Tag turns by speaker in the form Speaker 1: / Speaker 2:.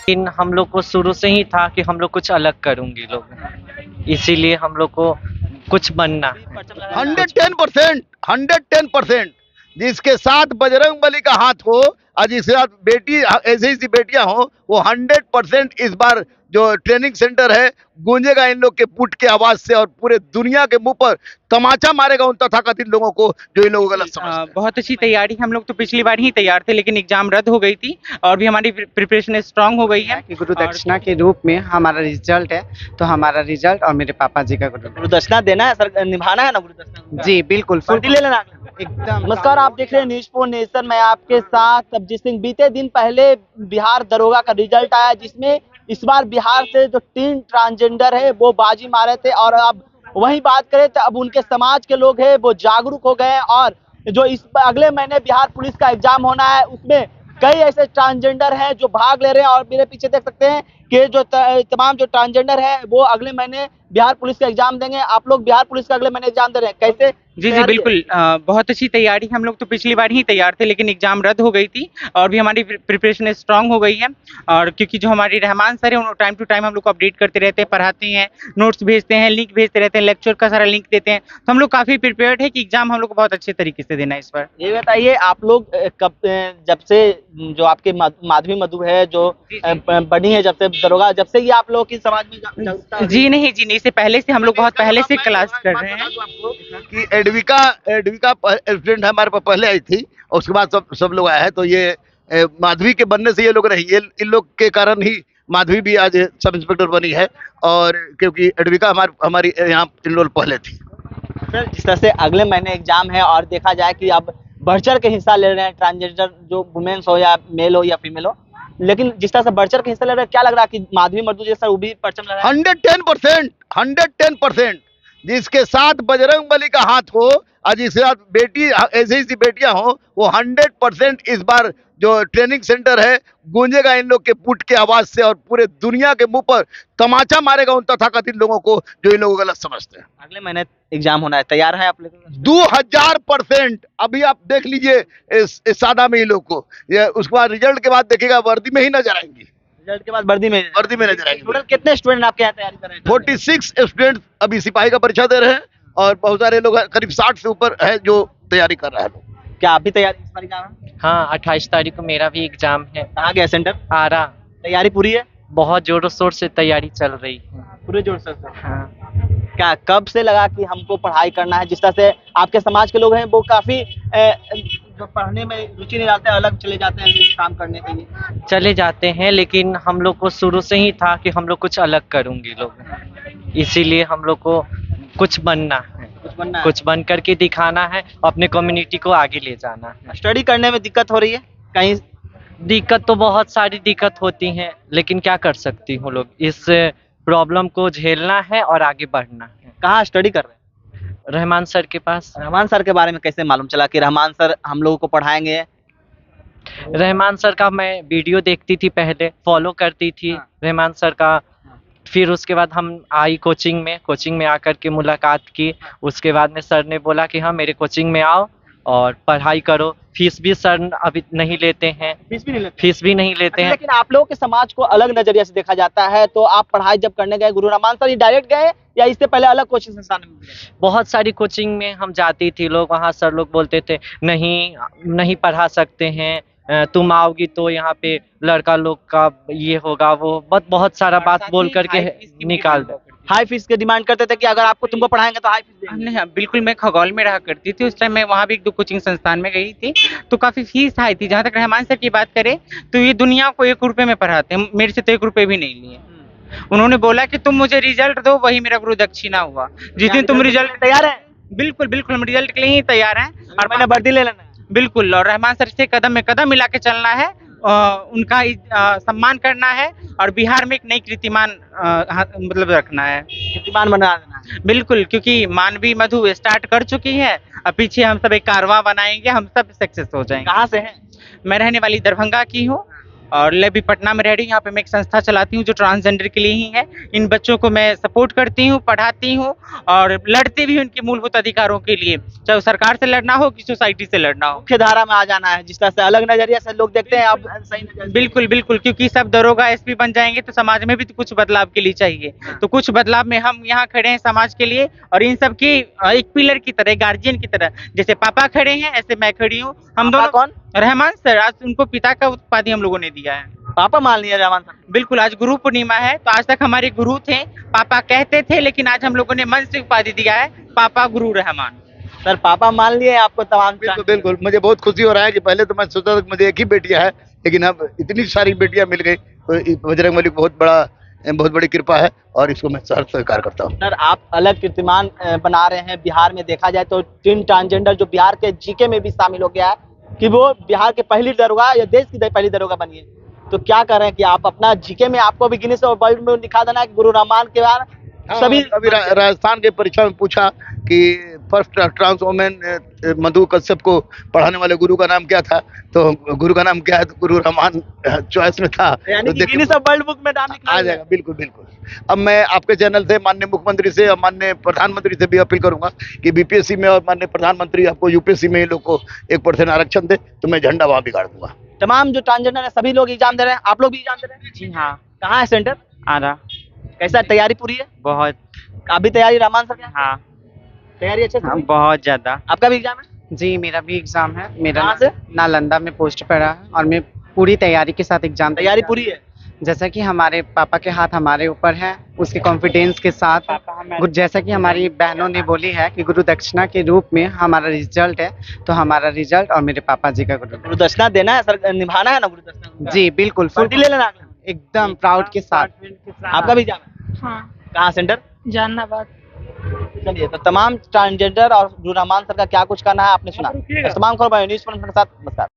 Speaker 1: लेकिन हम लोग को शुरू से ही था कि हम लोग कुछ अलग करूंगी लोग, इसीलिए हम लोग को कुछ बनना है।
Speaker 2: 110%, 110%। जिसके साथ बजरंग बली का हाथ हो और जिसके साथ बेटी ऐसी ऐसी बेटियां हो, वो 100% इस बार जो ट्रेनिंग सेंटर है गूंजेगा इन लोग के पुट के आवाज से, और पूरे दुनिया के मुंह पर तमाचा मारेगा उन तथाकथित लोगों को जो इन लोगों को गलत समझते हैं।
Speaker 3: बहुत अच्छी तैयारी, हम लोग तो पिछली बार ही तैयार थे लेकिन एग्जाम रद्द हो गई थी और भी हमारी प्रिपरेशन स्ट्रांग हो गई है।
Speaker 4: कि गुरु दक्षिणा के रूप में हमारा रिजल्ट है, तो हमारा रिजल्ट और मेरे पापा जी का
Speaker 5: गुरु दक्षिणा देना है सर, निभाना है ना गुरु दक्षिणा?
Speaker 4: जी बिल्कुल,
Speaker 5: छुट्टी ले लेना
Speaker 4: एकदम।
Speaker 5: नमस्कार, आप देख रहे हैं न्यूज़ फॉर नेशन। मैं आपके साथ सब्जी सिंह। बीते दिन पहले बिहार दरोगा का रिजल्ट आया, जिसमें इस बार बिहार से जो 3 ट्रांसजेंडर है वो बाजी मारे थे, और अब वही बात करें तो अब उनके समाज के लोग हैं वो जागरूक हो गए हैं, और जो इस अगले महीने बिहार पुलिस का एग्जाम होना है उसमें कई ऐसे ट्रांसजेंडर हैं जो भाग ले रहे हैं। और मेरे पीछे देख सकते हैं कि जो तमाम जो ट्रांसजेंडर है वो अगले महीने बिहार पुलिस का एग्जाम देंगे। आप लोग बिहार पुलिस का अगले महीने एग्जाम दे रहे हैं, कैसे?
Speaker 3: जी बिल्कुल, बहुत अच्छी तैयारी, हम लोग तो पिछली बार ही तैयार थे लेकिन एग्जाम रद्द हो गई थी और भी हमारी प्रिपरेशन स्ट्रांग हो गई है। और क्योंकि जो हमारी रहमान सर है, टाइम टू टाइम हम लोग को अपडेट करते रहते हैं, पढ़ाते हैं, नोट्स भेजते हैं, लिंक भेजते रहते हैं, लेक्चर का सारा लिंक देते हैं, तो हम लोग काफी प्रिपेयर्ड है कि एग्जाम हम लोग को बहुत अच्छे तरीके से देना है इस बार।
Speaker 5: ये बताइए, आप लोग कब जब से जो आपके माधवी मधु है जो बनी है, जब से दरोगा, जब से ये आप लोग की समाज में जागरूकता?
Speaker 3: जी नहीं, इससे पहले से हम लोग बहुत पहले से क्लास कर रहे हैं
Speaker 2: कि एडविका स्टूडेंट हमारे पास पहले आई थी और उसके बाद सब लोग आए हैं, तो ये माधवी के बनने से ये लोग रही, ये इन लोग के कारण ही माधवी भी आज सब इंस्पेक्टर बनी है, और क्योंकि एडविका हमारी यहाँ इनरोल पहले थी।
Speaker 5: सर, जिस तरह से अगले महीने एग्जाम है और देखा जाए कि अब बढ़ चढ़ के हिस्सा ले रहे हैं ट्रांसजेंडर, जो वुमेन्स हो या मेल हो या फीमेल हो, लेकिन जिस तरह से बढ़ चढ़ के हिस्सा ले रहे हैं, क्या लग रहा है कि माधवी मधु जैसा वो भी परचम लगा?
Speaker 2: 110%, 110%। जिसके साथ बजरंग बली का हाथ हो और जिसके साथ बेटी ऐसी ऐसी बेटियां हो, वो 100% इस बार जो ट्रेनिंग सेंटर है गूंजेगा इन लोग के पुट के आवाज से, और पूरे दुनिया के मुंह पर तमाचा मारेगा उन तथाकथित लोगों को जो इन लोगों को गलत समझते हैं।
Speaker 5: अगले महीने एग्जाम होना है, तैयार है आप लोग?
Speaker 2: 2000%। अभी आप देख लीजिए इस सादा में ही लोग को, उसके बाद रिजल्ट के बाद देखिएगा वर्दी में ही नजर आएंगी।
Speaker 5: रिजल्ट के बाद वर्दी में
Speaker 2: नजर आएंगे।
Speaker 5: टोटल कितने स्टूडेंट आपके यहाँ तैयारी कर रहे हैं?
Speaker 2: 46 स्टूडेंट अभी सिपाही का परीक्षा दे रहे हैं, और बहुत सारे लोग करीब 60 से ऊपर है जो तैयारी कर रहे हैं।
Speaker 5: क्या आप भी तैयारी इस बार एग्जाम है?
Speaker 1: हाँ, 28 तारीख को मेरा भी एग्जाम है।
Speaker 5: कहाँ गया सेंटर?
Speaker 1: आरा।
Speaker 5: तैयारी पूरी है?
Speaker 1: बहुत जोरों शोर से तैयारी चल रही है।
Speaker 5: पूरे जोर से?
Speaker 1: हाँ।
Speaker 5: क्या कब से लगा कि हमको पढ़ाई करना है? जिस तरह से आपके समाज के लोग हैं वो काफी जो पढ़ने में रुचि नहीं डालते, अलग चले जाते हैं काम करने के लिए।
Speaker 1: चले जाते हैं, लेकिन हम लोग को शुरू से ही था कि हम लोग कुछ अलग करूंगी लोग, इसीलिए हम लोग को कुछ बनना है, कुछ बन करके दिखाना है, अपने कम्युनिटी को आगे ले जाना है।
Speaker 5: स्टडी करने में दिक्कत हो रही है कहीं?
Speaker 1: दिक्कत तो बहुत सारी दिक्कत होती हैं, लेकिन क्या कर सकती हूँ, लोग इस प्रॉब्लम को झेलना है और आगे बढ़ना है।
Speaker 5: कहाँ स्टडी कर रहे हैं?
Speaker 1: रहमान सर के पास।
Speaker 5: रहमान सर के बारे में कैसे मालूम चला कि रहमान सर हम लोगों को पढ़ाएंगे?
Speaker 1: रहमान सर का मैं वीडियो देखती थी, पहले फॉलो करती थी रहमान सर का, फिर उसके बाद हम आई कोचिंग में आकर के मुलाकात की। उसके बाद में सर ने बोला कि हाँ मेरे कोचिंग में आओ और पढ़ाई करो। फीस भी सर अभी नहीं लेते हैं, फीस भी नहीं लेते हैं।
Speaker 5: लेकिन आप लोगों के समाज को अलग नजरिया से देखा जाता है, तो आप पढ़ाई जब करने गए गुरु रहमान सर, ये डायरेक्ट गए या इससे पहले अलग कोचिंग संस्थान में?
Speaker 1: बहुत सारी कोचिंग में हम जाती थी, लोग वहाँ सर लोग बोलते थे नहीं पढ़ा सकते हैं, तुम आओगी तो यहाँ पे लड़का लोग का ये होगा, वो बहुत सारा बात बोल करके निकाल दो।
Speaker 5: हाई फीस के डिमांड करते थे कि अगर तुमको पढ़ाएंगे तो हाई फीस देंगे।
Speaker 3: नहीं, बिल्कुल। मैं खगौल में रहा करती थी उस टाइम, मैं वहाँ भी 1-2 कोचिंग संस्थान में गई थी तो काफी फीस हाई थी। जहाँ तक रहमान सर की बात करें तो ये दुनिया को 1 रुपए में पढ़ाते हैं, मेरे से तो 1 रुपए भी नहीं लिए। उन्होंने बोला कि तुम मुझे रिजल्ट दो, वही मेरा गुरु दक्षिणा हुआ। जिस दिन तुम रिजल्ट
Speaker 5: तैयार है?
Speaker 3: बिल्कुल, हम रिजल्ट के लिए ही तैयार हैं
Speaker 5: और मैंने वर्दी ले लेना है।
Speaker 3: बिल्कुल, और रहमान सर से कदम में कदम मिला के चलना है, उनका सम्मान करना है और बिहार में एक नई कीर्तिमान मतलब रखना है,
Speaker 5: कीर्तिमान बना देना है।
Speaker 3: बिल्कुल, क्योंकि मानवी मधु स्टार्ट कर चुकी है, अब पीछे हम सब एक कारवां बनाएंगे, हम सब सक्सेस हो जाएंगे।
Speaker 5: कहाँ से हैं?
Speaker 3: मैं रहने वाली दरभंगा की हूँ और मैं भी पटना में रह रही हूँ। यहाँ पे मैं एक संस्था चलाती हूँ जो ट्रांसजेंडर के लिए ही है। इन बच्चों को मैं सपोर्ट करती हूँ, पढ़ाती हूँ और लड़ती भी हूँ उनके मूलभूत अधिकारों के लिए, चाहे वो सरकार से लड़ना हो कि सोसाइटी से लड़ना हो।
Speaker 5: मुख्य धारा में आ जाना है, जिस तरह से अलग नजरिया से लोग देखते हैं, आप सही नजरिए से।
Speaker 3: बिल्कुल बिल्कुल, क्योंकि सब दरोगा एसपी बन जाएंगे तो समाज में भी तो कुछ बदलाव के लिए चाहिए। तो कुछ बदलाव में हम यहाँ खड़े हैं समाज के लिए, और इन सब की एक पिलर की तरह, गार्जियन की तरह। जैसे पापा खड़े हैं ऐसे मैं खड़ी हूँ। हम
Speaker 5: पापा
Speaker 3: दोनों
Speaker 5: कौन?
Speaker 3: रहमान सर, आज उनको पिता का उपाधि हम लोगों ने दिया है।
Speaker 5: पापा मान लिया रहमान सर।
Speaker 3: बिल्कुल, आज गुरु पूर्णिमा है, तो आज तक हमारे गुरु थे, पापा कहते थे, लेकिन आज हम लोगों ने मन से उपाधि दिया है पापा गुरु रहमान।
Speaker 5: सर पापा मान लिए आपको तमाम।
Speaker 2: बिल्कुल बिल्कुल, मुझे बहुत खुशी हो रहा है कि पहले तो मैं सोचता था कि मुझे एक ही बेटियां है, लेकिन अब इतनी सारी बेटियां मिल गई, तो बजरंगबली को बहुत बड़ी कृपा है और इसको मैं सहर्ष स्वीकार करता हूँ।
Speaker 5: सर आप अलग कीर्तिमान बना रहे हैं। बिहार में देखा जाए तो टीन ट्रांसजेंडर जो बिहार के जीके में भी शामिल हो गया है कि वो बिहार के पहली दरोगा या देश की पहली दरोगा बनी है। तो क्या कर रहे हैं कि आप अपना जीके में, आपको भी गिनीज वर्ल्ड में दिखा देना है कि गुरु रहमान के बाद सभी।
Speaker 2: अभी राजस्थान के परीक्षा में पूछा कि फर्स्ट ट्रांस वोमेन मधु कश्यप को पढ़ाने वाले गुरु का नाम क्या था, तो गुरु का नाम क्या है, तो गुरु रहमान चॉइस में था।
Speaker 5: यानी
Speaker 2: तो
Speaker 5: कि गिनीज वर्ल्ड बुक में नाम
Speaker 2: आ जाएगा। बिल्कुल बिल्कुल। अब मैं आपके चैनल से माननीय मुख्यमंत्री से और माननीय प्रधानमंत्री से भी अपील करूंगा कि बीपीएससी में और माननीय प्रधानमंत्री आपको यूपीएससी में लोग को 1% आरक्षण दे, तो मैं झंडा वहां बिगाड़ दूंगा।
Speaker 5: तमाम जो ट्रांसजेंडर है सभी लोग एग्जाम दे रहे हैं, आप लोग भी एग्जाम दे रहे हैं?
Speaker 3: जी हाँ,
Speaker 5: कहाँ है सेंटर?
Speaker 3: आ रहा
Speaker 5: कैसा तैयारी पूरी है?
Speaker 3: बहुत।
Speaker 5: आप भी तैयारी रहमान सर क्या?
Speaker 3: हाँ
Speaker 5: तैयारी अच्छे से?
Speaker 3: बहुत ज्यादा।
Speaker 5: आपका भी एग्जाम है?
Speaker 4: जी मेरा भी एग्जाम है। मेरा
Speaker 5: कहाँ से?
Speaker 4: नालंदा में पोस्ट पड़ा है और मैं पूरी तैयारी के साथ एग्जाम
Speaker 5: तैयारी पूरी है?
Speaker 4: जैसा कि हमारे पापा के हाथ हमारे ऊपर है, उसके कॉन्फिडेंस के साथ, जैसा कि हमारी बहनों ने बोली है कि गुरु दक्षिणा के रूप में हमारा रिजल्ट है, तो हमारा रिजल्ट और मेरे पापा जी का
Speaker 5: गुरु दक्षिणा देना है सर, निभाना है ना गुरु दक्षिणा?
Speaker 4: जी बिल्कुल, फुल
Speaker 5: पार्टी ले लेना अगले में।
Speaker 4: एकदम प्राउड के साथ।
Speaker 5: आपका भी एग्जाम है?
Speaker 6: हाँ,
Speaker 5: कहाँ सेंटर?
Speaker 6: जहानाबाद।
Speaker 5: चलिए, तो तमाम ट्रांसजेंडर और गुरु रहमान सर का क्या कुछ करना है आपने सुना। तमाम खबर न्यूज़ पर के साथ। नमस्कार।